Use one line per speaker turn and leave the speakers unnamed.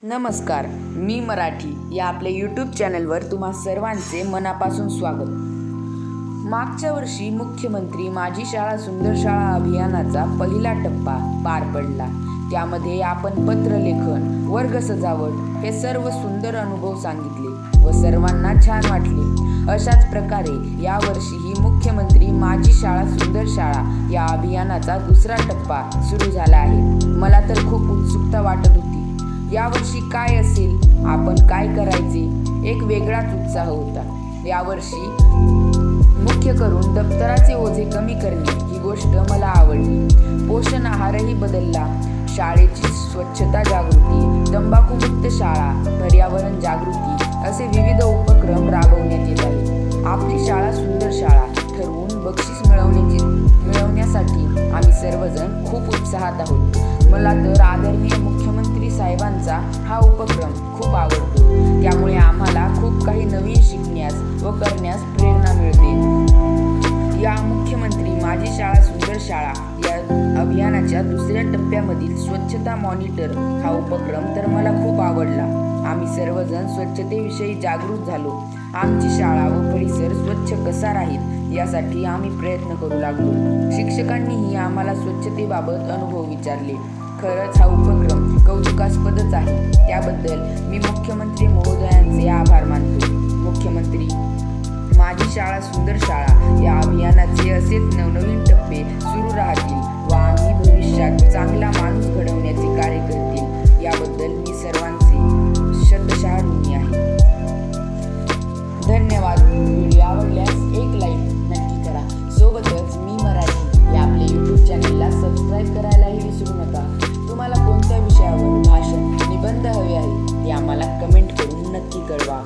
नमस्कार, मी मराठी या आपल्या यूट्यूब चॅनलवर तुम्हा सर्वांचे मनापासून स्वागत. मागच्या वर्षी मुख्यमंत्री माझी शाळा सुंदर शाळा अभियानाचा पहिला टप्पा पार पडला. त्यामध्ये आपण पत्रलेखन, वर्ग सजावट हे सर्व सुंदर अनुभव सांगितले व सर्वांना छान वाटले. अशाच प्रकारे यावर्षीही मुख्यमंत्री माझी शाळा सुंदर शाळा या अभियानाचा दुसरा टप्पा सुरू झाला आहे. मला तर खूप उत्सुकता वाटत होती. यावर्षी काय असेल, आपण काय करायचे, एक वेगळाच उत्साह होता. यावर्षी मुख्य करून दप्तराचे ओझे कमी करणे ही गोष्ट मला आवडली. पोषण आहारही बदलला. शाळेची स्वच्छता जागृती, तंबाखूमुक्त शाळा, पर्यावरण जागृती असे विविध उपक्रम राबवण्यात येत आहेत. आपली शाळा सुंदर शाळा ठरवून बक्षीस मिळवण्यासाठी आम्ही सर्वजण खूप उत्साहात आहोत. मला तर आदरणीय मुख्यमंत्री साहेबांचा हा उपक्रम खूप आवडतो. त्यामुळे आम्हाला खूप काही नवीन शिकण्यास व करण्यास प्रेरणा मिळते. या मुख्यमंत्री माझी शाळा सुंदर शाळा या अभियानाच्या दुसऱ्या टप्प्यामधील स्वच्छता मॉनिटर हा उपक्रम तर मला खूप आवडला. आम्ही सर्वजण स्वच्छतेविषयी जागरूक झालो. आमची शाळा व परिसर स्वच्छ कसा राहील यासाठी आम्ही प्रयत्न करू लागलो. शिक्षकांनीही आम्हाला स्वच्छतेबाबत अनुभव विचारले. खरंच हा उपक्रम कौतुकास्पदच आहे. त्याबद्दल मी मुख्यमंत्री महोदयांचे आभार मानतो. मुख्यमंत्री माझी शाळा सुंदर शाळा या अभियानाचे असेच नवनवीन टप्पे सुरू राहतील व आम्ही भविष्यात चांगला माणूस घडवण्याचे कार्य करतील याबद्दल मी सर्वांचे शतशः ऋणी आहे. धन्यवाद. व्हिडिओ आवडल्यास एक लाईक नक्की करा. सोबतच मी मराठी या आपल्या यूट्यूब चॅनलला सबस्क्राईब करायलाही विसरू नका. तुम्हाला कोणत्या विषयावर भाषण, निबंध हवे आहे ते आम्हाला कमेंट करून नक्की कळवा.